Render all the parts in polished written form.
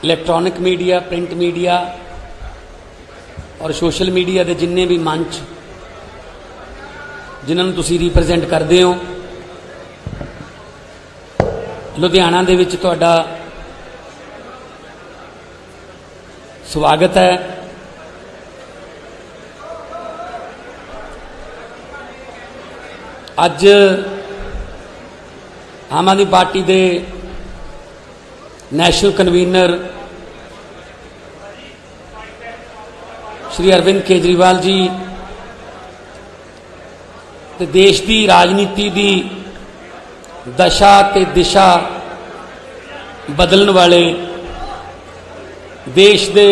Electronic media, print media और social media के जिन्ने भी मंच जिन्होंने तुसी रिप्रजेंट करते हो, लुधियाना दे विच तुहाडा स्वागत है। अज आम आदमी पार्टी के नैशनल कन्वीनर श्री अरविंद केजरीवाल जी ते देश की राजनीति की दशा ते दिशा बदलने वाले देश के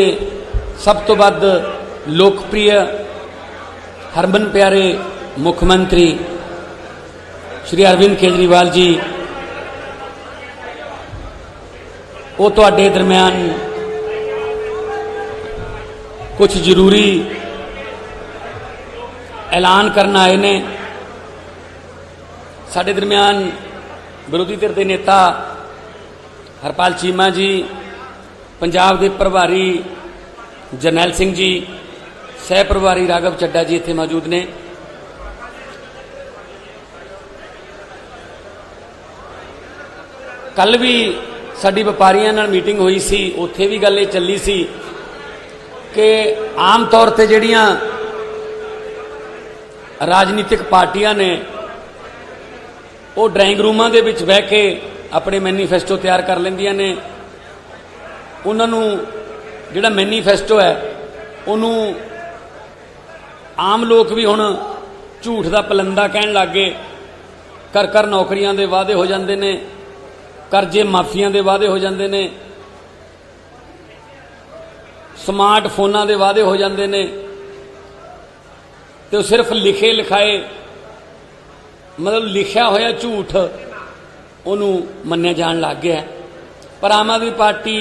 सब तो वध लोकप्रिय हरमन प्यारे मुख्यमंत्री श्री अरविंद केजरीवाल जी वो तुहाडे दरम्यान कुछ जरूरी ऐलान करना आए ने। साडे दरम्यान विरोधी धिर के नेता हरपाल चीमा जी, पंजाब के प्रभारी जरनैल सिंह जी, सह प्रभारी राघव चड्डा जी इत्थे मौजूद ने। कल भी साडी व्यापारियों नाल मीटिंग हुई सी, उत्थे भी गल चली सी कि आम तौर पर जिहड़ियां राजनीतिक पार्टियां ने वो ड्राइंग रूमां दे विच बह के अपने मैनीफेस्टो तैयार कर लैंदियां ने। उन्होंने जिहड़ा मैनीफेस्टो है उन्हों आम लोग भी हुण झूठ दा पलंदा कहण लग गए। कर नौकरियां दे वादे हो जांदे ने, करजे माफिया के वादे हो जाते हैं, स्मार्ट फोना के वादे हो जाते हैं, तो सिर्फ लिखे लिखाए मतलब लिखा होया झूठ उन्होंने मन्निया जान लग गया। पर आम आदमी पार्टी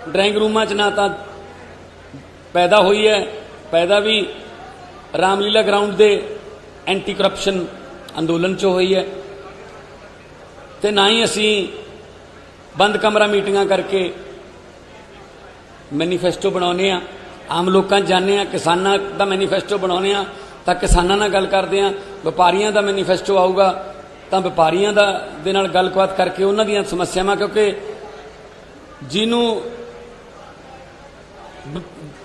ड्राइंग रूमां च ना तो पैदा हुई है, पैदा भी रामलीला ग्राउंड के एंटी करप्शन अंदोलन च हुई है, तो ना ही असी बंद कमरा मीटिंगां करके मैनीफेस्टो बनाने। आम लोगों जाने, किसानों का मैनीफेस्टो बनाने, तो किसानों नाल गल करते हैं। व्यापारियों का मैनीफेस्टो आऊगा तो व्यापारियों दे नाल गलबात करके उन्हां दीयां समस्यावां, क्योंकि जिन्हों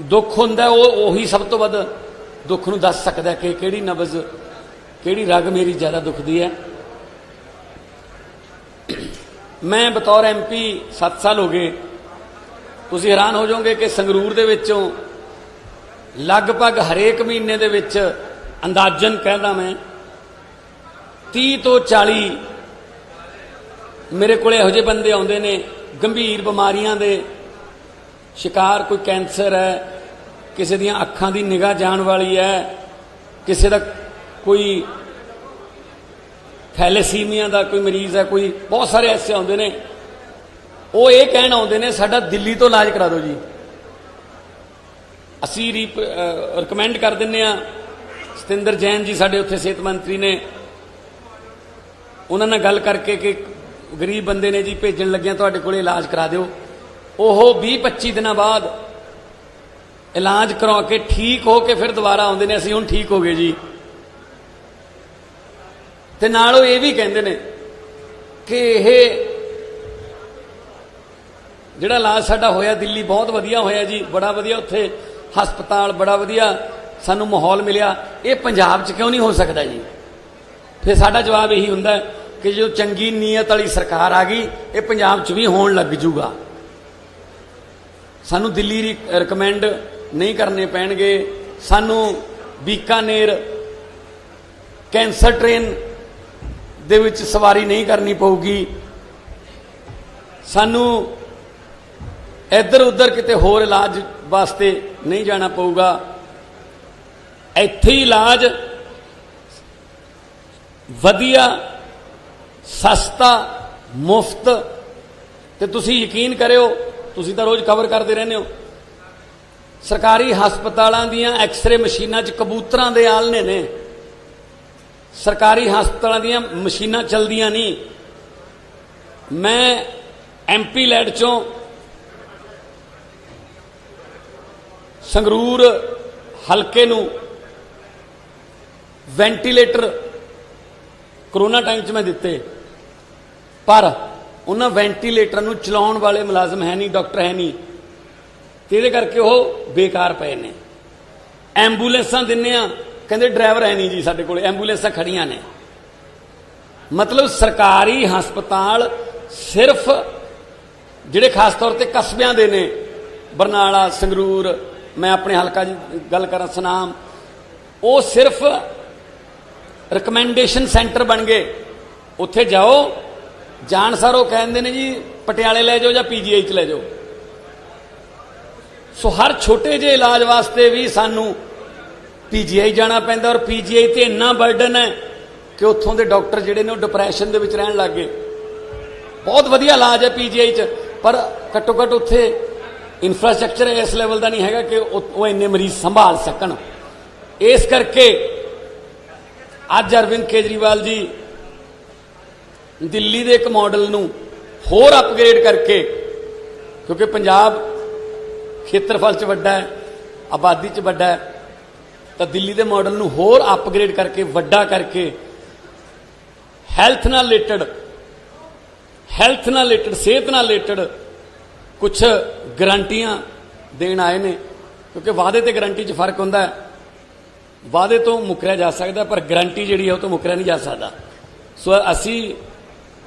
दुख हुंदा उही सब तो वध दुख नूं दस सकदा कि किहड़ी नबज किहड़ी रग मेरी ज़्यादा दुखदी है। मैं बतौर MP 7 साल हो गए। तुसीं हैरान हो जाओगे कि संगरूर दे विचों लगभग हरेक महीने दे विच अंदाजन कहदा मैं 30 तो 40 मेरे को इहो जिहे बंदे आउंदे ने गंभीर बीमारियां दे शिकार। कोई कैंसर है, किसी दियां अखां दी निगाह जाण वाली है, किसी दा कोई थैलेसीमिया का कोई मरीज है, कोई बहुत सारे ऐसे आते हैं। वो ये कहण आते हैं साडा दिल्ली तो इलाज करा दो जी। असी रिकमेंड कर दिंदे आ। सतिंदर जैन जी साडे उत्थे सेहत मंत्री ने, उन्होंने गल करके कि गरीब बंदे ने जी भेजन लगे तुहाडे कोल इलाज करा दिओ। ओह 20-25 दिन बाद इलाज करवा के ठीक हो के फिर दोबारा आउंदे ने, असीं हुण ठीक हो गए जी। ते नाल ये भी कहते हैं कि यह जिहड़ा इलाज साडा होया दिल्ली बहुत वधिया होया जी, बड़ा वधिया उत्थे हस्पताल बड़ा वधिया सानू माहौल मिलिया, ये पंजाब च क्यों नहीं हो सकता जी। फिर साडा जवाब यही हुंदा है कि जो चंगी नीयत वाली सरकार आ गई ये पंजाब च भी होण लग जूगा। सानू दिल्ली रिकमेंड नहीं करने पैणगे, सानू बीकानेर कैंसर ट्रेन दे विच सवारी नहीं करनी पऊगी, सानू इधर उधर किते होर इलाज वास्ते नहीं जाना पऊगा। इत्थे ही इलाज वधिया सस्ता मुफ्त। ते तुसी यकीन करियो, तुसी तां रोज़ कवर करते रहने हो, सरकारी हस्पतालों दियां एक्सरे मशीनां च कबूतरां दे आलने ने। सरकारी हस्पतालों दियां मशीनां चलदियां नहीं। मैं MP लैड चों संगरूर हलके नूं वेंटीलेटर करोना टाइम च मैं दिते, पर उन्हां वेंटीलेटर नूं चलाउण वाले मुलाजम है नहीं, डॉक्टर है नहीं, ते इहदे करके वो बेकार पे ने। एंबूलेंसां दिन्ने आ, कहंदे ड्राइवर है नहीं जी साडे कोल, एंबूलेंसां खड़ियां ने। मतलब सरकारी हस्पताल सिर्फ जिहड़े खास तौर ते कस्बियां दे ने, बरनाला, संगरूर, मैं अपने हलका दी गल करां सनाम, वो सिर्फ रिकमेंडेशन सेंटर बन गए। उत्थे जाओ, जान सार वो कहते हैं जी पटियाले ले जाओ या पीजीआई च ले जाओ। सो हर छोटे जे इलाज वास्ते भी सानू पीजीआई जाना पैंदा, और पीजीआई ते इन्ना बर्डन है कि उत्थों के डॉक्टर जिहड़े ने डिप्रैशन दे विच रहन लग गए। बहुत वधिया इलाज है पीजीआई च, पर घट्टो घट्ट उत्थे इंफ्रास्ट्रक्चर इस लैवल का नहीं है कि वो इन्ने मरीज संभाल सकन। इस करके अज अरविंद केजरीवाल जी दिल्ली के एक मॉडल नूं होर अपग्रेड करके, क्योंकि पंजाब खेत्रफल च वड्डा है, आबादी च वड्डा है, तो दिल्ली के मॉडल नूं होर अपग्रेड करके वड्डा करके हैल्थ नाल रिलेटेड सेहत नाल रिलेटेड कुछ गारंटियां देण आए ने। क्योंकि वादे ते गारंटी च फर्क हुंदा है, वादे तो मुकरिया जा सकता, पर गारंटी जिहड़ी है वो तो मुकरिया नहीं जा सकता। सो असी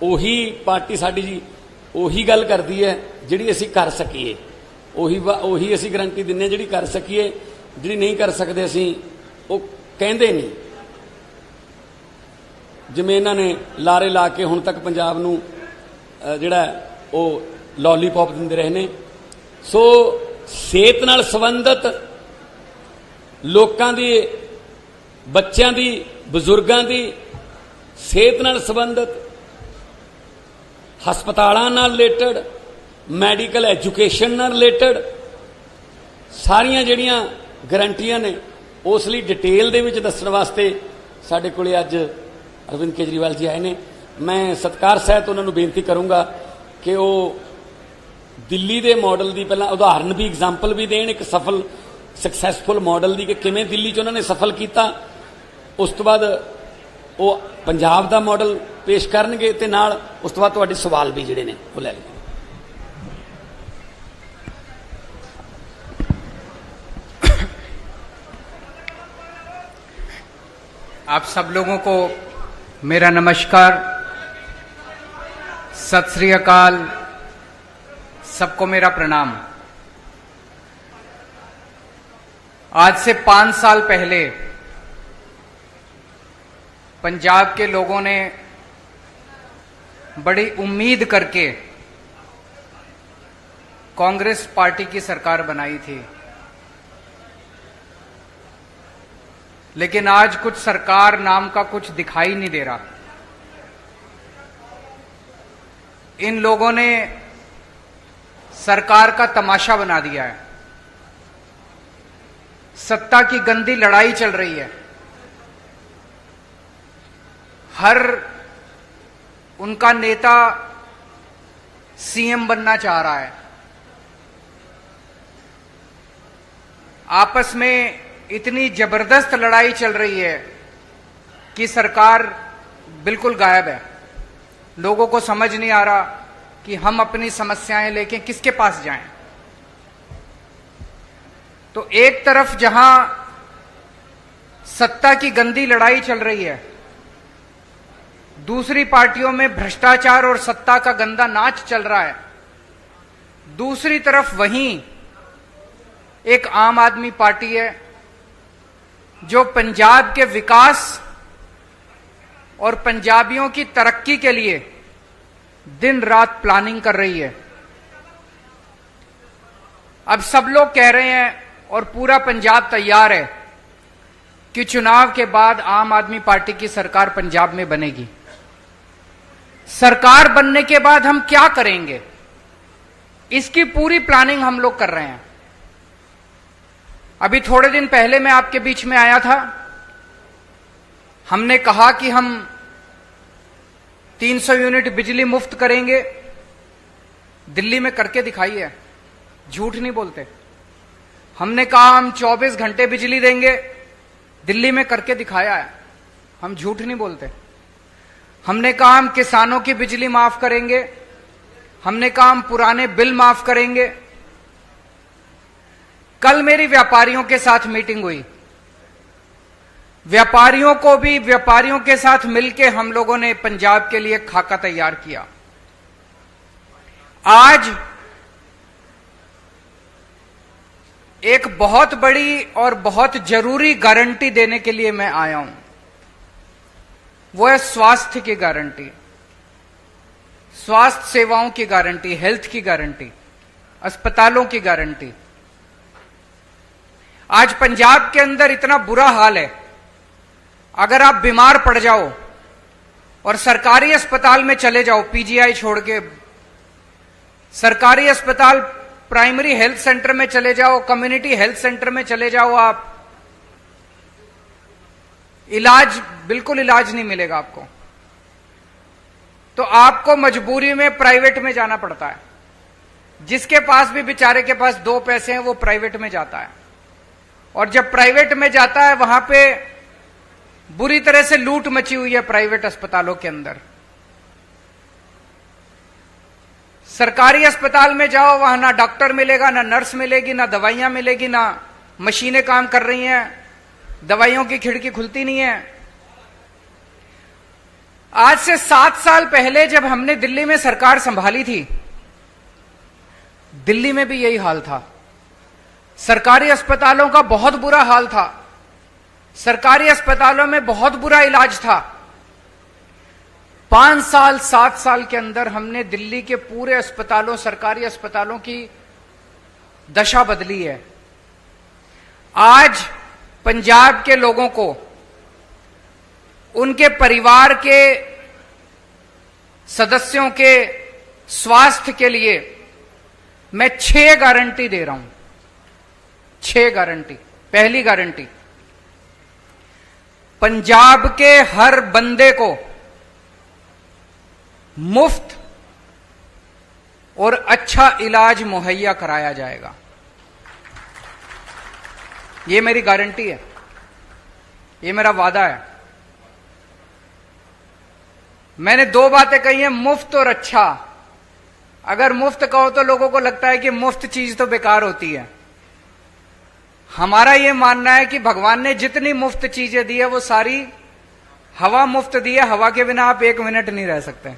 उही पार्टी साडी जी उही गल करदी है जिहड़ी असी कर सकीए, उही असी गारंटी दिन्ने जिहड़ी कर सकीए, जिहड़ी नहीं कर सकते असी वो कहंदे नहीं। जिवें इन्हां ने लारे ला के हुण तक पंजाब नूं जिहड़ा वो लॉलीपॉप दिंदे रहे ने। सो सेहत नाल संबंधित लोकां दी, बच्चों की, बजुर्गों की सेहत नाल संबंधित, हस्पतालों नाल रिलेटेड, मैडिकल एजुकेशन नाल रिलेटेड सारियां जिहड़ियां गारंटियां ने, उस लई डिटेल दे विच दस्सण वास्ते साडे कोले अज अरविंद केजरीवाल जी आए ने। मैं सत्कार सहित उन्होंने बेनती करूँगा कि वो दिल्ली के मॉडल की पहला उदाहरण भी, एग्जाम्पल भी देन, एक सफल सक्सैसफुल मॉडल की कि किवें दिल्ली च उन्होंने सफल किया। उस तो बाद वो पंजाब का मॉडल पेश करनगे ते नाल उस तो बाद तुहाडे सवाल भी जिहड़े ने वो लै लेंगे। आप सब लोगों को मेरा नमस्कार, सत श्री अकाल, सबको मेरा प्रणाम। आज से 5 साल पहले पंजाब के लोगों ने बड़ी उम्मीद करके कांग्रेस पार्टी की सरकार बनाई थी, लेकिन आज कुछ सरकार नाम का कुछ दिखाई नहीं दे रहा। इन लोगों ने सरकार का तमाशा बना दिया है। सत्ता की गंदी लड़ाई चल रही है। हर उनका नेता सीएम बनना चाह रहा है। आपस में इतनी जबरदस्त लड़ाई चल रही है कि सरकार बिल्कुल गायब है। लोगों को समझ नहीं आ रहा कि हम अपनी समस्याएं लेके किसके पास जाएं। तो एक तरफ जहां सत्ता की गंदी लड़ाई चल रही है, दूसरी पार्टियों में भ्रष्टाचार और सत्ता का गंदा नाच चल रहा है। दूसरी तरफ वहीं एक आम आदमी पार्टी है जो पंजाब के विकास और पंजाबियों की तरक्की के लिए दिन रात प्लानिंग कर रही है। अब सब लोग कह रहे हैं और पूरा पंजाब तैयार है कि चुनाव के बाद आम आदमी पार्टी की सरकार पंजाब में बनेगी। सरकार बनने के बाद हम क्या करेंगे, इसकी पूरी प्लानिंग हम लोग कर रहे हैं। अभी थोड़े दिन पहले मैं आपके बीच में आया था, हमने कहा कि हम 300 यूनिट बिजली मुफ्त करेंगे। दिल्ली में करके दिखाई है, झूठ नहीं बोलते। हमने कहा हम 24 घंटे बिजली देंगे, दिल्ली में करके दिखाया है, हम झूठ नहीं बोलते। हमने कहा हम किसानों की बिजली माफ करेंगे, हमने कहा हम पुराने बिल माफ करेंगे। कल मेरी व्यापारियों के साथ मीटिंग हुई, व्यापारियों के साथ मिलकर हम लोगों ने पंजाब के लिए खाका तैयार किया। आज एक बहुत बड़ी और बहुत जरूरी गारंटी देने के लिए मैं आया हूं, वो है स्वास्थ्य की गारंटी, स्वास्थ्य सेवाओं की गारंटी, हेल्थ की गारंटी, अस्पतालों की गारंटी। आज पंजाब के अंदर इतना बुरा हाल है, अगर आप बीमार पड़ जाओ और सरकारी अस्पताल में चले जाओ, पीजीआई छोड़ के सरकारी अस्पताल, प्राइमरी हेल्थ सेंटर में चले जाओ, कम्युनिटी हेल्थ सेंटर में चले जाओ, आप बिल्कुल इलाज नहीं मिलेगा आपको। तो आपको मजबूरी में प्राइवेट में जाना पड़ता है। जिसके पास भी बेचारे के पास 2 पैसे हैं वो प्राइवेट में जाता है, और जब प्राइवेट में जाता है वहां पे बुरी तरह से लूट मची हुई है प्राइवेट अस्पतालों के अंदर। सरकारी अस्पताल में जाओ, वहां ना डॉक्टर मिलेगा, ना नर्स मिलेगी, ना दवाइयां मिलेगी, ना मशीनें काम कर रही हैं, दवाइयों की खिड़की खुलती नहीं है। आज से 7 साल पहले जब हमने दिल्ली में सरकार संभाली थी, दिल्ली में भी यही हाल था। सरकारी अस्पतालों का बहुत बुरा हाल था, सरकारी अस्पतालों में बहुत बुरा इलाज था। 5 साल 7 साल के अंदर हमने दिल्ली के पूरे अस्पतालों, सरकारी अस्पतालों की दशा बदली है। आज पंजाब के लोगों को, उनके परिवार के सदस्यों के स्वास्थ्य के लिए मैं 6 गारंटी दे रहा हूं। 6 गारंटी। पहली गारंटी, पंजाब के हर बंदे को मुफ्त और अच्छा इलाज मुहैया कराया जाएगा। यह मेरी गारंटी है, यह मेरा वादा है। मैंने 2 बातें कही हैं, मुफ्त और अच्छा। अगर मुफ्त कहो तो लोगों को लगता है कि मुफ्त चीज तो बेकार होती है। हमारा यह मानना है कि भगवान ने जितनी मुफ्त चीजें दी है वो सारी हवा मुफ्त दी है, हवा के बिना आप 1 मिनट नहीं रह सकते।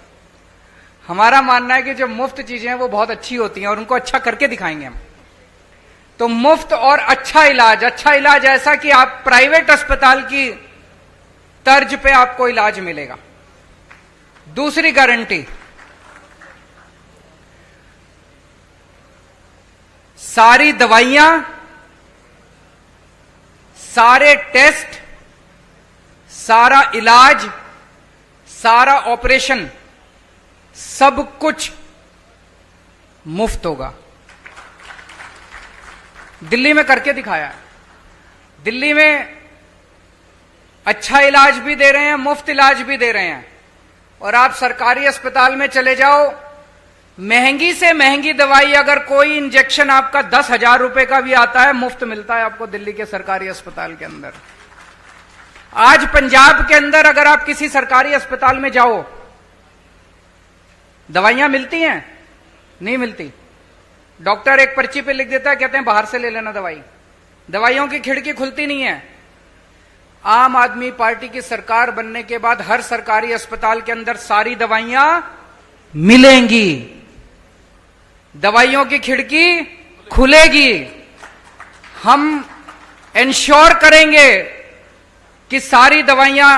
हमारा मानना है कि जो मुफ्त चीजें हैं वो बहुत अच्छी होती हैं और उनको अच्छा करके दिखाएंगे हम। तो मुफ्त और अच्छा इलाज ऐसा कि आप प्राइवेट अस्पताल की तर्ज पे आपको इलाज मिलेगा। दूसरी गारंटी, सारी दवाइयां, सारे टेस्ट, सारा इलाज, सारा ऑपरेशन, सब कुछ मुफ्त होगा। दिल्ली में करके दिखाया है। दिल्ली में अच्छा इलाज भी दे रहे हैं, मुफ्त इलाज भी दे रहे हैं। और आप सरकारी अस्पताल में चले जाओ, महंगी से महंगी दवाई, अगर कोई इंजेक्शन आपका 10,000 रुपए का भी आता है, मुफ्त मिलता है आपको दिल्ली के सरकारी अस्पताल के अंदर। आज पंजाब के अंदर अगर आप किसी सरकारी अस्पताल में जाओ, दवाइयां मिलती हैं? नहीं मिलती। डॉक्टर एक पर्ची पे लिख देता है, कहते हैं बाहर से ले लेना दवाई। दवाइयों की खिड़की खुलती नहीं है। आम आदमी पार्टी की सरकार बनने के बाद हर सरकारी अस्पताल के अंदर सारी दवाइयां मिलेंगी, दवाइयों की खिड़की खुलेगी। हम इंश्योर करेंगे कि सारी दवाइयां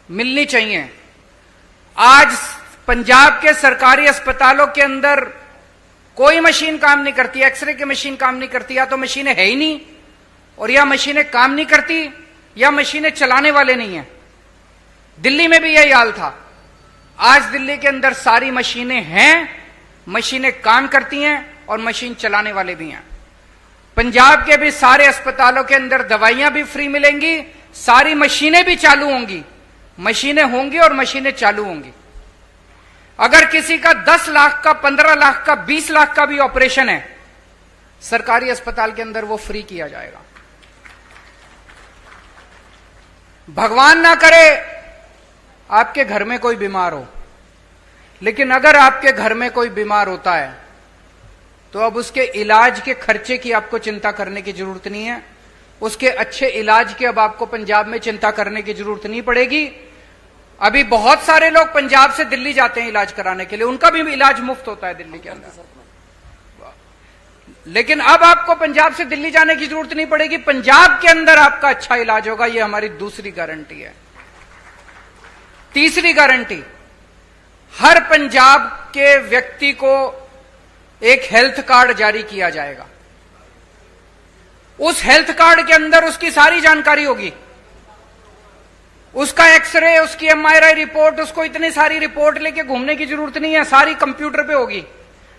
मिलनी चाहिए। आज पंजाब के सरकारी अस्पतालों के अंदर कोई मशीन काम नहीं करती, एक्सरे की मशीन काम नहीं करती, या तो मशीनें है ही नहीं, और या मशीनें काम नहीं करती, या मशीनें चलाने वाले नहीं है। दिल्ली में भी यही हाल था। आज दिल्ली के अंदर सारी मशीनें हैं, मशीनें काम करती हैं और मशीन चलाने वाले भी हैं। पंजाब के भी सारे अस्पतालों के अंदर दवाइयां भी फ्री मिलेंगी, सारी मशीनें भी चालू होंगी। मशीनें होंगी और मशीनें चालू होंगी। अगर किसी का 10 लाख का, 15 लाख का, 20 लाख का भी ऑपरेशन है, सरकारी अस्पताल के अंदर वो फ्री किया जाएगा। भगवान ना करे आपके घर में कोई बीमार हो, लेकिन अगर आपके घर में कोई बीमार होता है तो अब उसके इलाज के खर्चे की आपको चिंता करने की जरूरत नहीं है। उसके अच्छे इलाज की अब आपको पंजाब में चिंता करने की जरूरत नहीं पड़ेगी। अभी बहुत सारे लोग पंजाब से दिल्ली जाते हैं इलाज कराने के लिए, उनका भी इलाज मुफ्त होता है दिल्ली के अंदर। लेकिन अब आपको पंजाब से दिल्ली जाने की जरूरत नहीं पड़ेगी, पंजाब के अंदर आपका अच्छा इलाज होगा। यह हमारी दूसरी गारंटी है। तीसरी गारंटी, हर पंजाब के व्यक्ति को एक हेल्थ कार्ड जारी किया जाएगा। उस हेल्थ कार्ड के अंदर उसकी सारी जानकारी होगी, उसका एक्सरे, उसकी एमआरआई रिपोर्ट, उसको इतनी सारी रिपोर्ट लेके घूमने की जरूरत नहीं है, सारी कंप्यूटर पे होगी।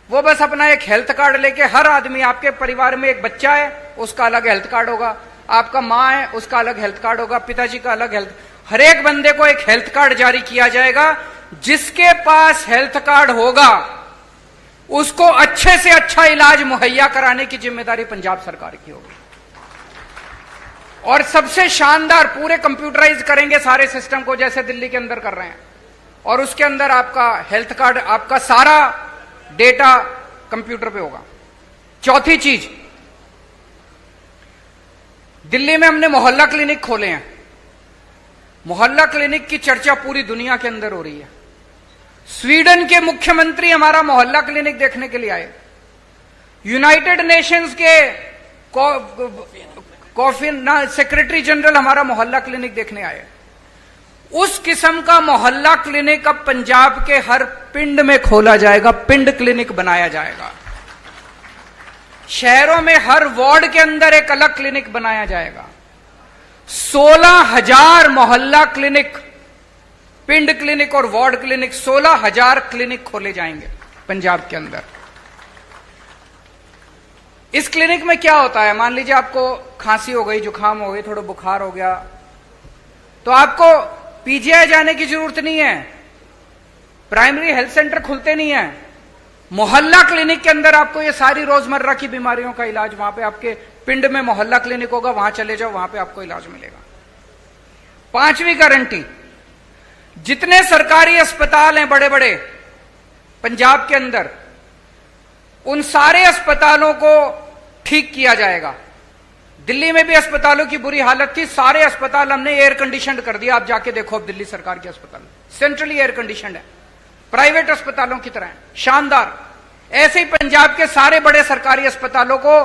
वो बस अपना एक हेल्थ कार्ड लेके, हर आदमी, आपके परिवार में एक बच्चा है उसका अलग हेल्थ कार्ड होगा, आपका मां है उसका अलग हेल्थ कार्ड होगा, पिताजी का अलग हेल्थ, हर एक बंदे को एक हेल्थ कार्ड जारी किया जाएगा। जिसके पास हेल्थ कार्ड होगा उसको अच्छे से अच्छा इलाज मुहैया कराने की जिम्मेदारी पंजाब सरकार की होगी। और सबसे शानदार, पूरे कंप्यूटराइज करेंगे सारे सिस्टम को जैसे दिल्ली के अंदर कर रहे हैं, और उसके अंदर आपका हेल्थ कार्ड, आपका सारा डेटा कंप्यूटर पे होगा। चौथी चीज, दिल्ली में हमने मोहल्ला क्लिनिक खोले हैं। मोहल्ला क्लिनिक की चर्चा पूरी दुनिया के अंदर हो रही है। स्वीडन के मुख्यमंत्री हमारा मोहल्ला क्लिनिक देखने के लिए आए, यूनाइटेड नेशंस के सेक्रेटरी जनरल हमारा मोहल्ला क्लिनिक देखने आए। उस किस्म का मोहल्ला क्लिनिक अब पंजाब के हर पिंड में खोला जाएगा, पिंड क्लिनिक बनाया जाएगा। शहरों में हर वार्ड के अंदर एक अलग क्लिनिक बनाया जाएगा। 16,000 मोहल्ला क्लिनिक, पिंड क्लिनिक और वार्ड क्लिनिक, 16,000 क्लिनिक खोले जाएंगे पंजाब के अंदर। इस क्लिनिक में क्या होता है, मान लीजिए आपको खांसी हो गई, जुकाम हो गई, थोड़ा बुखार हो गया, तो आपको पीजीआई जाने की जरूरत नहीं है, प्राइमरी हेल्थ सेंटर खुलते नहीं है। मोहल्ला क्लिनिक के अंदर आपको ये सारी रोजमर्रा की बीमारियों का इलाज, वहां पे आपके पिंड में मोहल्ला क्लिनिक होगा, वहां चले जाओ, वहां पे आपको इलाज मिलेगा। पांचवी गारंटी, जितने सरकारी अस्पताल हैं बड़े बड़े पंजाब के अंदर, उन सारे अस्पतालों को ठीक किया जाएगा। दिल्ली में भी अस्पतालों की बुरी हालत थी, सारे अस्पताल हमने एयर कंडीशनड कर दिया। आप जाके देखो, अब दिल्ली सरकार के अस्पताल सेंट्रली एयर कंडीशनड है, प्राइवेट अस्पतालों की तरह है, शानदार। ऐसे ही पंजाब के सारे बड़े सरकारी अस्पतालों को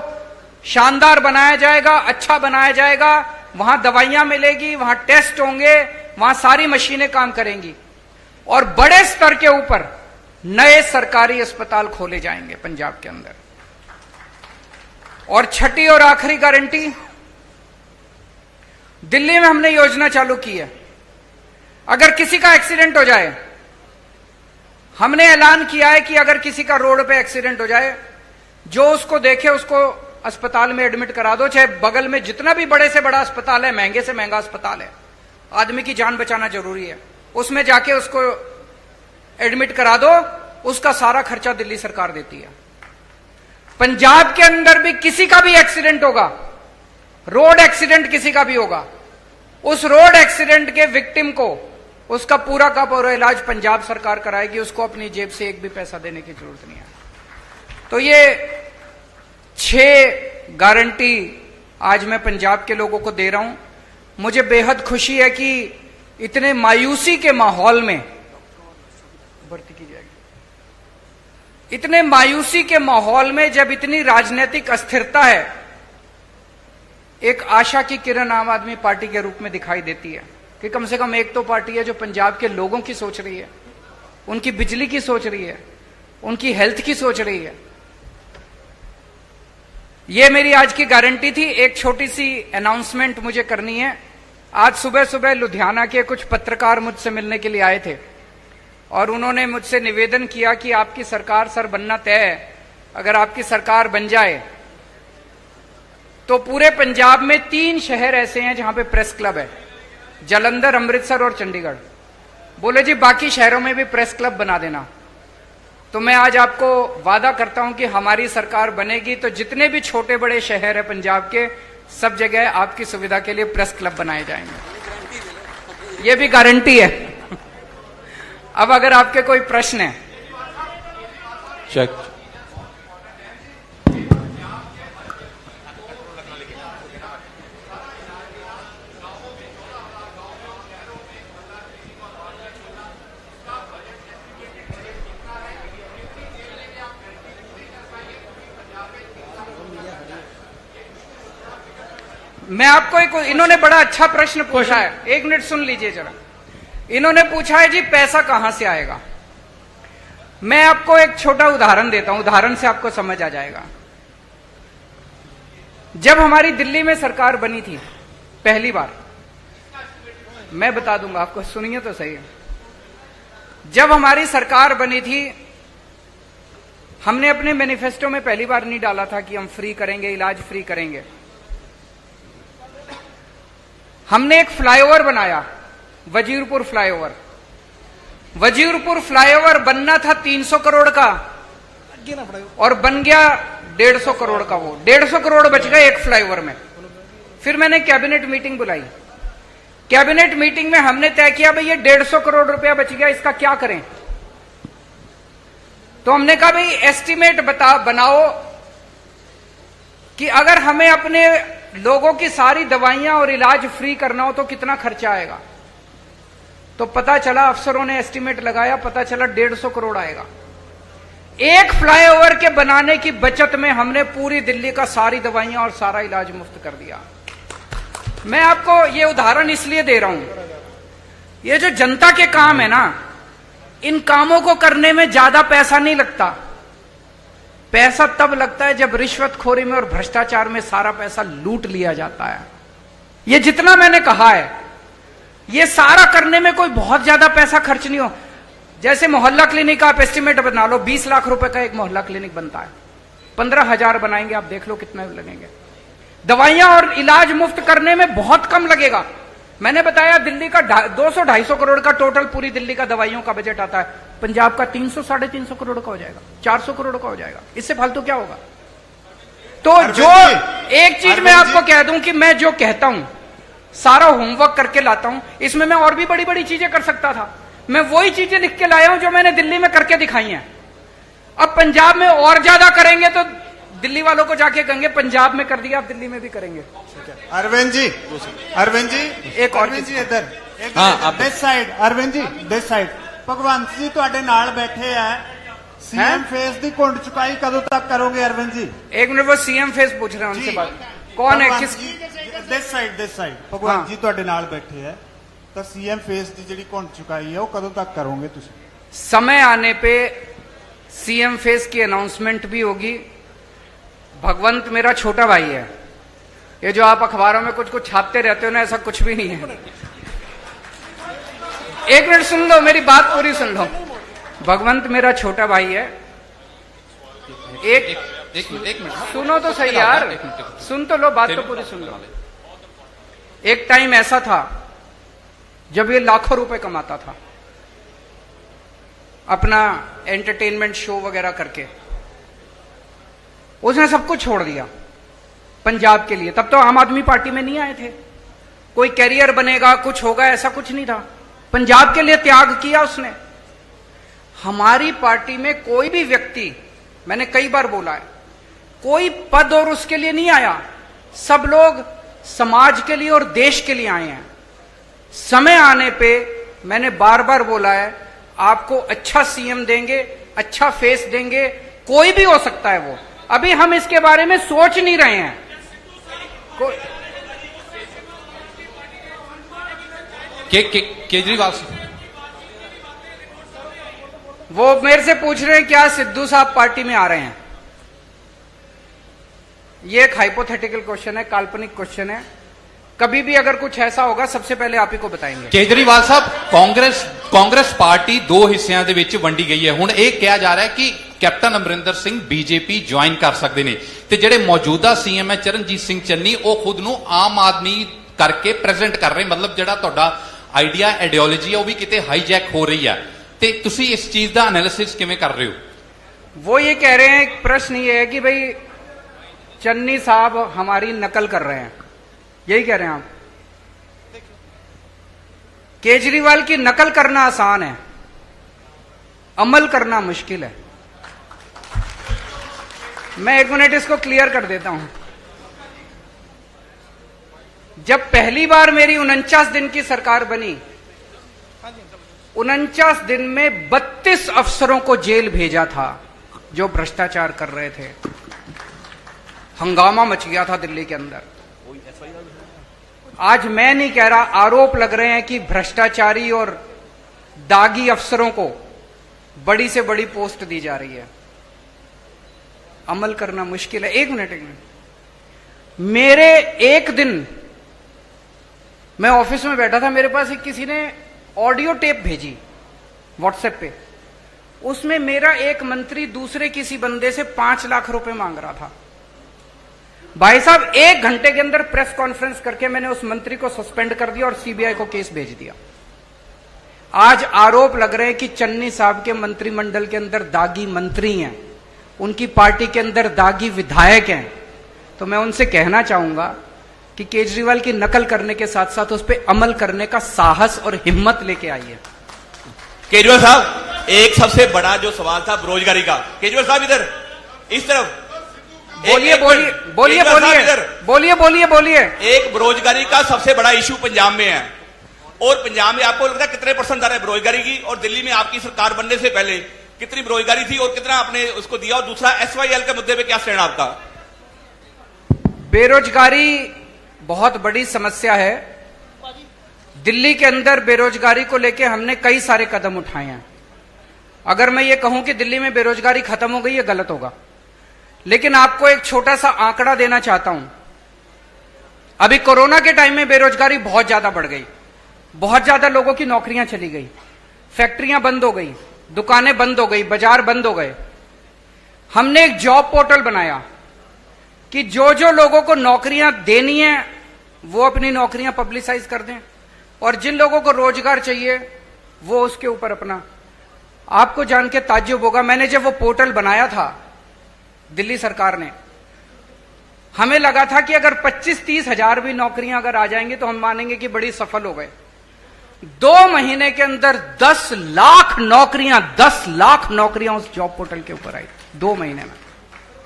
शानदार बनाया जाएगा, अच्छा बनाया जाएगा। वहां दवाइयां मिलेगी, वहां टेस्ट होंगे, वहां सारी मशीनें काम करेंगी, और बड़े स्तर के ऊपर नए सरकारी अस्पताल खोले जाएंगे पंजाब के अंदर। और छठी और आखिरी गारंटी, दिल्ली में हमने योजना चालू की है, अगर किसी का एक्सीडेंट हो जाए, हमने ऐलान किया है कि अगर किसी का रोड पे एक्सीडेंट हो जाए, जो उसको देखे उसको अस्पताल में एडमिट करा दो, चाहे बगल में जितना भी बड़े से बड़ा अस्पताल है, महंगे से महंगा अस्पताल है, आदमी की जान बचाना जरूरी है, उसमें जाके उसको एडमिट करा दो, उसका सारा खर्चा दिल्ली सरकार देती है। पंजाब के अंदर भी किसी का भी एक्सीडेंट होगा, रोड एक्सीडेंट किसी का भी होगा, उस रोड एक्सीडेंट के विक्टिम को उसका पूरा का पूरा इलाज पंजाब सरकार कराएगी, उसको अपनी जेब से एक भी पैसा देने की जरूरत नहीं है। तो ये 6 गारंटी आज मैं पंजाब के लोगों को दे रहा हूं। मुझे बेहद खुशी है कि इतने मायूसी के माहौल में, भर्ती की जाएगी, इतने मायूसी के माहौल में जब इतनी राजनीतिक अस्थिरता है, एक आशा की किरण आम आदमी पार्टी के रूप में दिखाई देती है कि कम से कम एक तो पार्टी है जो पंजाब के लोगों की सोच रही है, उनकी बिजली की सोच रही है, उनकी हेल्थ की सोच रही है। ये मेरी आज की गारंटी थी। एक छोटी सी अनाउंसमेंट मुझे करनी है। आज सुबह सुबह लुधियाना के कुछ पत्रकार मुझसे मिलने के लिए आए थे और उन्होंने मुझसे निवेदन किया कि आपकी सरकार सर बनना तय है, अगर आपकी सरकार बन जाए तो पूरे पंजाब में 3 शहर ऐसे हैं जहां पे प्रेस क्लब है, जालंधर, अमृतसर और चंडीगढ़। बोले जी बाकी शहरों में भी प्रेस क्लब बना देना। तो मैं आज आपको वादा करता हूं कि हमारी सरकार बनेगी तो जितने भी छोटे बड़े शहर है पंजाब के, सब जगह आपकी सुविधा के लिए प्रेस क्लब बनाए जाएंगे, ये भी गारंटी है। अब अगर आपके कोई प्रश्न है। चेक। मैं आपको एक, इन्होंने बड़ा अच्छा प्रश्न पूछा है, एक मिनट सुन लीजिए जरा। इन्होंने पूछा है जी पैसा कहां से आएगा। मैं आपको एक छोटा उदाहरण देता हूं, उदाहरण से आपको समझ आ जाएगा। जब हमारी दिल्ली में सरकार बनी थी पहली बार, मैं बता दूंगा आपको, सुनिए तो सही। जब हमारी सरकार बनी थी, हमने अपने मैनिफेस्टो में पहली बार नहीं डाला था कि हम फ्री करेंगे, इलाज फ्री करेंगे। हमने एक फ्लाईओवर बनाया, वजीरपुर फ्लाईओवर। वजीरपुर फ्लाईओवर बनना था 300 करोड़ का और बन गया 150 करोड़ का। वो 150 करोड़ बच गए एक फ्लाईओवर में। फिर मैंने कैबिनेट मीटिंग बुलाई। कैबिनेट मीटिंग में हमने तय किया भाई ये 150 करोड़ रुपया बच गया, इसका क्या करें। तो हमने कहा भाई एस्टीमेट बनाओ कि अगर हमें अपने लोगों की सारी दवाइयां और इलाज फ्री करना हो तो कितना खर्चा आएगा। तो पता चला, अफसरों ने एस्टीमेट लगाया, पता चला 150 करोड़ आएगा। एक फ्लाईओवर के बनाने की बचत में हमने पूरी दिल्ली का सारी दवाइयां और सारा इलाज मुफ्त कर दिया। मैं आपको ये उदाहरण इसलिए दे रहा हूं, ये जो जनता के काम है ना, इन कामों को करने में ज्यादा पैसा नहीं लगता। पैसा तब लगता है जब रिश्वतखोरी में और भ्रष्टाचार में सारा पैसा लूट लिया जाता है। ये जितना मैंने कहा है, ये सारा करने में कोई बहुत ज्यादा पैसा खर्च नहीं हो। जैसे मोहल्ला क्लिनिक आप एस्टिमेट बना लो, 20 लाख रुपए का एक मोहल्ला क्लिनिक बनता है, 15,000 बनाएंगे, आप देख लो कितना लगेंगे। दवाइयां और इलाज मुफ्त करने में बहुत कम लगेगा। मैंने बताया दिल्ली का 200-250 करोड़ का टोटल पूरी दिल्ली का दवाइयों का बजट आता है, पंजाब का 300-350 करोड़ का हो जाएगा, 400 करोड़ का हो जाएगा। इससे फालतू क्या होगा। तो जो एक चीज मैं आपको कह दूं कि मैं जो कहता हूं सारा होमवर्क करके लाता हूं, इसमें मैं और भी बड़ी बड़ी चीजें कर सकता था। मैं वही चीजें लिख के लाया हूं जो मैंने दिल्ली में करके दिखाई हैं। अब पंजाब में और ज्यादा करेंगे तो दिल्ली वालों को जाके कहेंगे पंजाब में कर दिया, आप दिल्ली में भी करेंगे। अरविंद जी, अरविंद जी, एक और जी इधर, this side, Arvind ji this side. Bhagwant ji ਤੁਹਾਡੇ ਨਾਲ बैठे हैं, सीएम फेस की घुंड चुकाई कदों तक करोगे अरविंद जी। एक मिनट, वो सीएम फेस पूछ रहे हैं, उनसे बात। कौन है, किस दिस साइड भगवंत जी ਤੁਹਾਡੇ ਨਾਲ बैठे हैं, तो सीएम फेस की जी घुंड चुकाई है वो कदों तक करोगे तुम। समय आने पे सीएम फेस की अनाउंसमेंट भी होगी। भगवंत मेरा छोटा भाई है। ये जो आप अखबारों में कुछ कुछ छापते रहते हो ना, ऐसा कुछ भी नहीं है। एक मिनट सुन लो, मेरी बात पूरी सुन लो। भगवंत मेरा छोटा भाई है। एक मिनट सुनो तो सही यार, सुन तो लो, बात तो पूरी सुन लो। एक टाइम ऐसा था जब ये लाखों रुपए कमाता था अपना एंटरटेनमेंट शो वगैरह करके। उसने सब कुछ छोड़ दिया पंजाब के लिए। तब तो आम आदमी पार्टी में नहीं आए थे, कोई कैरियर बनेगा कुछ होगा ऐसा कुछ नहीं था। पंजाब के लिए त्याग किया उसने। हमारी पार्टी में कोई भी व्यक्ति, मैंने कई बार बोला है, कोई पद और उसके लिए नहीं आया। सब लोग समाज के लिए और देश के लिए आए हैं। समय आने पे मैंने बार बार बोला है, आपको अच्छा सीएम देंगे, अच्छा फेस देंगे, कोई भी हो सकता है वो। अभी हम इसके बारे में सोच नहीं रहे हैं। केजरीवाल वो मेरे से पूछ रहे हैं क्या सिद्धू साहब पार्टी में आ रहे हैं। ये एक हाइपोथेटिकल क्वेश्चन है, काल्पनिक क्वेश्चन है। कभी भी अगर कुछ ऐसा होगा सबसे पहले आप ही को बताएंगे। केजरीवाल साहब, कांग्रेस पार्टी दो हिस्सों ਦੇ ਵਿੱਚ ਵੰਡੀ ਗਈ ਹੈ। ਹੁਣ ਇਹ ਕਿਹਾ ਜਾ ਰਿਹਾ ਹੈ ਕਿ captain Amarinder Singh BJP join ਕਰ ਸਕਦੇ ਨੇ ਤੇ ਜਿਹੜੇ ਮੌਜੂਦਾ ਸੀਐਮ ਹੈ ਚਰਨਜੀਤ ਸਿੰਘ ਚੰਨੀ ਉਹ ਖੁਦ ਨੂੰ ਆਮ ਆਦਮੀ ਕਰਕੇ ਪ੍ਰੈਜ਼ੈਂਟ ਕਰ ਰਹੇ। ਮਤਲਬ ਜਿਹੜਾ ਤੁਹਾਡਾ ਆਈਡੀਆ ਆਈਡੀਓਲੋਜੀ ਹੈ ਉਹ ਵੀ ਕਿਤੇ ਹਾਈਜੈਕ ਹੋ ਰਹੀ ਹੈ ਤੇ ਤੁਸੀਂ ਇਸ ਚੀਜ਼ ਦਾ ਐਨਾਲਿਸਿਸ ਕਿਵੇਂ ਕਰ ਰਹੇ ਹੋ? वो ये कह रहे हैं, एक प्रश्न ये है कि भाई चन्नी साहब हमारी नकल कर रहे हैं, यही कह रहे हैं आप? केजरीवाल की नकल करना आसान है, अमल करना मुश्किल है। मैं 1 मिनट इसको क्लियर कर देता हूं। जब पहली बार मेरी 49 दिन की सरकार बनी, 49 दिन में 32 अफसरों को जेल भेजा था जो भ्रष्टाचार कर रहे थे। हंगामा मच गया था दिल्ली के अंदर। आज मैं नहीं कह रहा, आरोप लग रहे हैं कि भ्रष्टाचारी और दागी अफसरों को बड़ी से बड़ी पोस्ट दी जा रही है। अमल करना मुश्किल है। एक मिनट मेरे एक दिन मैं ऑफिस में बैठा था, मेरे पास एक किसी ने ऑडियो टेप भेजी व्हाट्सएप पे। उसमें मेरा एक मंत्री दूसरे किसी बंदे से 5 लाख रुपए मांग रहा था। भाई साहब 1 घंटे के अंदर प्रेस कॉन्फ्रेंस करके मैंने उस मंत्री को सस्पेंड कर दिया और सीबीआई को केस भेज दिया। आज आरोप लग रहे हैं कि चन्नी साहब के मंत्रिमंडल के अंदर दागी मंत्री हैं, उनकी पार्टी के अंदर दागी विधायक हैं। तो मैं उनसे कहना चाहूंगा कि केजरीवाल की नकल करने के साथ साथ उस पर अमल करने का साहस और हिम्मत लेके आइए। केजरीवाल साहब, एक सबसे बड़ा जो सवाल था बेरोजगारी का, केजरीवाल साहब इधर इस तरफ बोलिए बोलिए बोलिए बोलिए बोलिए बोलिए बोलिए। एक बेरोजगारी का सबसे बड़ा इशू पंजाब में है, और पंजाब में आपको लगता है कितने % दर है बेरोजगारी की? और दिल्ली में आपकी सरकार बनने से पहले कितनी बेरोजगारी थी और कितना आपने उसको दिया? और दूसरा, SYL के मुद्दे पे क्या स्टैंड आपका? बेरोजगारी बहुत बड़ी समस्या है। दिल्ली के अंदर बेरोजगारी को लेकर हमने कई सारे कदम उठाए हैं। अगर मैं ये कहूं कि दिल्ली में बेरोजगारी खत्म हो गई, ये गलत होगा। लेकिन आपको एक छोटा सा आंकड़ा देना चाहता हूं। अभी कोरोना के टाइम में बेरोजगारी बहुत ज्यादा बढ़ गई, बहुत ज्यादा लोगों की नौकरियां चली गई, फैक्ट्रियां बंद हो गई, दुकानें बंद हो गई, बाजार बंद हो गए। हमने एक जॉब पोर्टल बनाया कि जो जो लोगों को नौकरियां देनी है वो अपनी नौकरियां पब्लिसाइज कर दें, और जिन लोगों को रोजगार चाहिए वो उसके ऊपर अपना। आपको जान के ताज्जुब होगा, मैंने जब वो पोर्टल बनाया था दिल्ली सरकार ने, हमें लगा था कि अगर 25-30 हजार भी नौकरियां अगर आ जाएंगी तो हम मानेंगे कि बड़ी सफल हो गए। 2 महीने के अंदर 10 लाख नौकरियां उस जॉब पोर्टल के ऊपर आई। 2 महीने में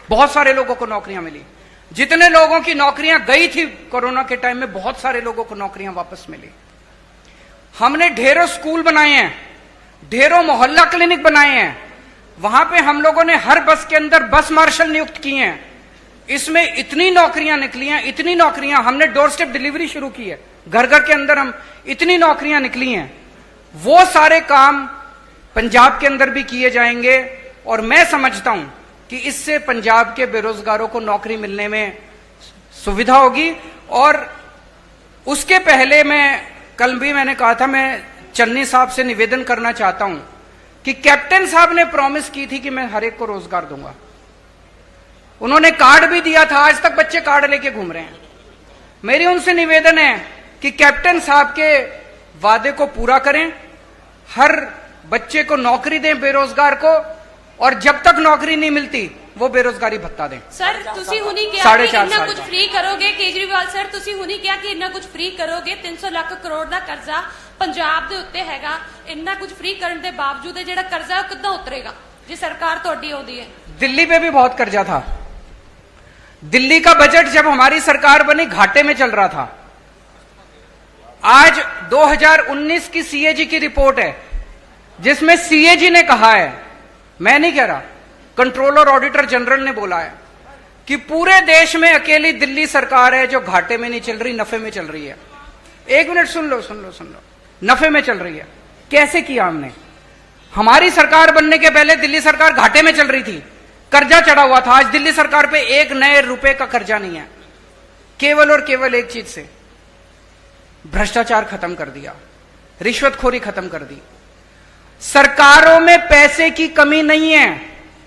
बहुत सारे लोगों को नौकरियां मिली। जितने लोगों की नौकरियां गई थी कोरोना के टाइम में, बहुत सारे लोगों को नौकरियां वापस मिली। हमने ढेरों स्कूल बनाए हैं, ढेरों मोहल्ला क्लिनिक बनाए हैं। वहां पे हम लोगों ने हर बस के अंदर बस मार्शल नियुक्त किए हैं। इसमें इतनी नौकरियां निकली हैं, इतनी नौकरियां। हमने डोर स्टेप डिलीवरी शुरू की है, घर घर के अंदर हम इतनी नौकरियां निकली हैं। वो सारे काम पंजाब के अंदर भी किए जाएंगे, और मैं समझता हूं कि इससे पंजाब के बेरोजगारों को नौकरी मिलने में सुविधा होगी। और उसके पहले कल भी मैंने कहा था, मैं चन्नी साहब से निवेदन करना चाहता हूं कि कैप्टन साहब ने प्रॉमिस की थी कि मैं हर एक को रोजगार दूंगा। उन्होंने कार्ड भी दिया था, आज तक बच्चे कार्ड लेके घूम रहे हैं। मेरी उनसे निवेदन है कि कैप्टन साहब के वादे को पूरा करें, हर बच्चे को नौकरी दें बेरोजगार को, और जब तक नौकरी नहीं मिलती वो बेरोजगारी भत्ता दें। सर ਤੁਸੀਂ ਹੁਣੀ ਕਿਹਾ साढ़े ਕਿ चार ਇੰਨਾ साल ਕੁਝ का। ਫ੍ਰੀ ਕਰੋਗੇ। ਕੇਜਰੀਵਾਲ ਸਰ ਤੁਸੀਂ ਹੁਣੀ ਕਿਹਾ ਕਿ ਇੰਨਾ ਕੁਝ ਫ੍ਰੀ ਕਰੋਗੇ। 300 ਲੱਖ ਕਰੋੜ ਦਾ ਕਰਜ਼ਾ ਪੰਜਾਬ ਦੇ ਉੱਤੇ ਹੈਗਾ। ਇੰਨਾ ਕੁਝ ਫ੍ਰੀ ਕਰਨ ਦੇ ਬਾਵਜੂਦ ਇਹ ਜਿਹੜਾ ਕਰਜ਼ਾ ਉਹ ਕਿੱਦਾਂ ਉਤਰੇਗਾ ਜੇ ਸਰਕਾਰ ਤੁਹਾਡੀ ਆਉਂਦੀ ਹੈ? दिल्ली पे भी बहुत कर्जा था। दिल्ली का बजट जब हमारी सरकार बनी घाटे में चल रहा था। आज 2019 की सीएजी की रिपोर्ट है, जिसमें सीएजी ने कहा है, मैं नहीं कह रहा, कंट्रोलर ऑडिटर जनरल ने बोला है कि पूरे देश में अकेली दिल्ली सरकार है जो घाटे में नहीं चल रही, नफे में चल रही है। 1 मिनट सुन लो, नफे में चल रही है। कैसे किया हमने? हमारी सरकार बनने के पहले दिल्ली सरकार घाटे में चल रही थी, कर्जा चढ़ा हुआ था। आज दिल्ली सरकार पे 1 नए रुपए का कर्जा नहीं है। केवल और केवल एक चीज से, भ्रष्टाचार खत्म कर दिया, रिश्वतखोरी खत्म कर दी। सरकारों में पैसे की कमी नहीं है,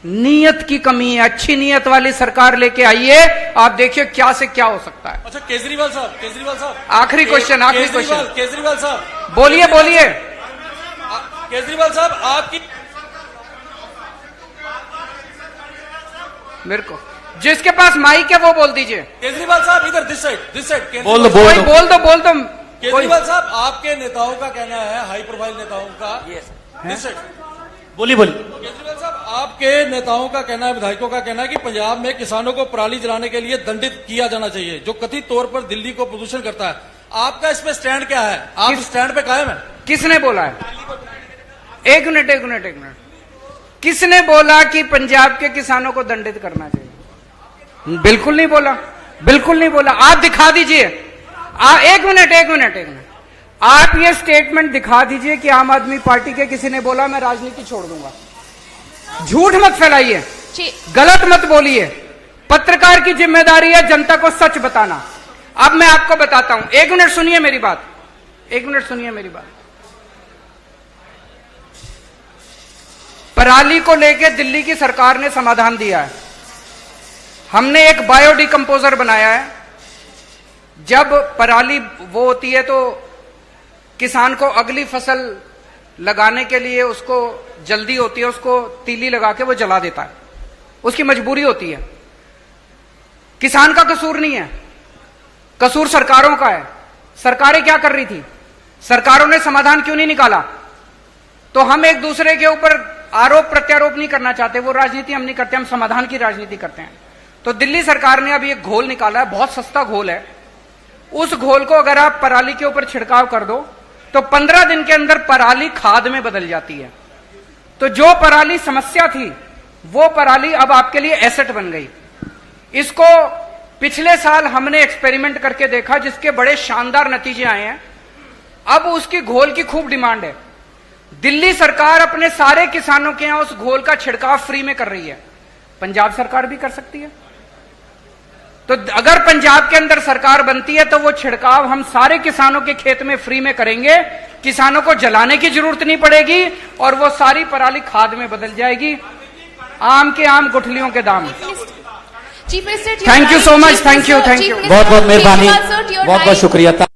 नीयत की कमी है। अच्छी नीयत वाली सरकार लेके आइए, आप देखिए क्या से क्या हो सकता है। अच्छा केजरीवाल साहब आखिरी क्वेश्चन केजरीवाल साहब बोलिए केजरीवाल साहब आपकी मेरे को जिसके पास माइक है वो बोल दीजिए। केजरीवाल साहब इधर दिस साइड बोल दो, कोई बोल दो केजरीवाल साहब, आपके नेताओं का कहना है, हाई प्रोफाइल नेताओं का, दिस साइड बोलिए। केजरीवाल साहब, आपके नेताओं का कहना है, विधायकों का कहना है कि पंजाब में किसानों को पराली जलाने के लिए दंडित किया जाना चाहिए, जो कथित तौर पर दिल्ली को प्रदूषण करता है। आपका इस पे स्टैंड क्या है? आप स्टैंड पे कायम है? किसने बोला है? एक मिनट। किसने बोला कि पंजाब के किसानों को दंडित करना चाहिए? बिल्कुल नहीं बोला। आप दिखा दीजिए। एक मिनट। आप ये स्टेटमेंट दिखा दीजिए कि आम आदमी पार्टी के किसी ने बोला मैं राजनीति छोड़ दूंगा। झूठ मत फैलाइए, गलत मत बोलिए। पत्रकार की जिम्मेदारी है जनता को सच बताना। अब मैं आपको बताता हूं, एक मिनट सुनिए मेरी बात। पराली को लेकर दिल्ली की सरकार ने समाधान दिया है। हमने एक बायोडिकम्पोजर बनाया है। जब पराली वो होती है तो किसान को अगली फसल लगाने के लिए उसको जल्दी होती है, उसको तीली लगा के वो जला देता है, उसकी मजबूरी होती है। किसान का कसूर नहीं है, कसूर सरकारों का है। सरकारें क्या कर रही थी? सरकारों ने समाधान क्यों नहीं निकाला? तो हम एक दूसरे के ऊपर आरोप प्रत्यारोप नहीं करना चाहते, वो राजनीति हम नहीं करते, हम समाधान की राजनीति करते हैं। तो दिल्ली सरकार ने अभी एक घोल निकाला है, बहुत सस्ता घोल है। उस घोल को अगर आप पराली के ऊपर छिड़काव कर दो तो 15 दिन के अंदर पराली खाद में बदल जाती है। तो जो पराली समस्या थी वो पराली अब आपके लिए एसेट बन गई। इसको पिछले साल हमने एक्सपेरिमेंट करके देखा, जिसके बड़े शानदार नतीजे आए हैं। अब उसकी घोल की खूब डिमांड है। दिल्ली सरकार अपने सारे किसानों के यहां उस घोल का छिड़काव फ्री में कर रही है। पंजाब सरकार भी कर सकती है। तो अगर पंजाब के अंदर सरकार बनती है तो वो छिड़काव हम सारे किसानों के खेत में फ्री में करेंगे। किसानों को जलाने की जरूरत नहीं पड़ेगी और वो सारी पराली खाद में बदल जाएगी। आम के आम, गुठलियों के दाम। Chief minister, thank you so much. Thank you. बहुत बहुत मेहरबानी, बहुत बहुत शुक्रिया।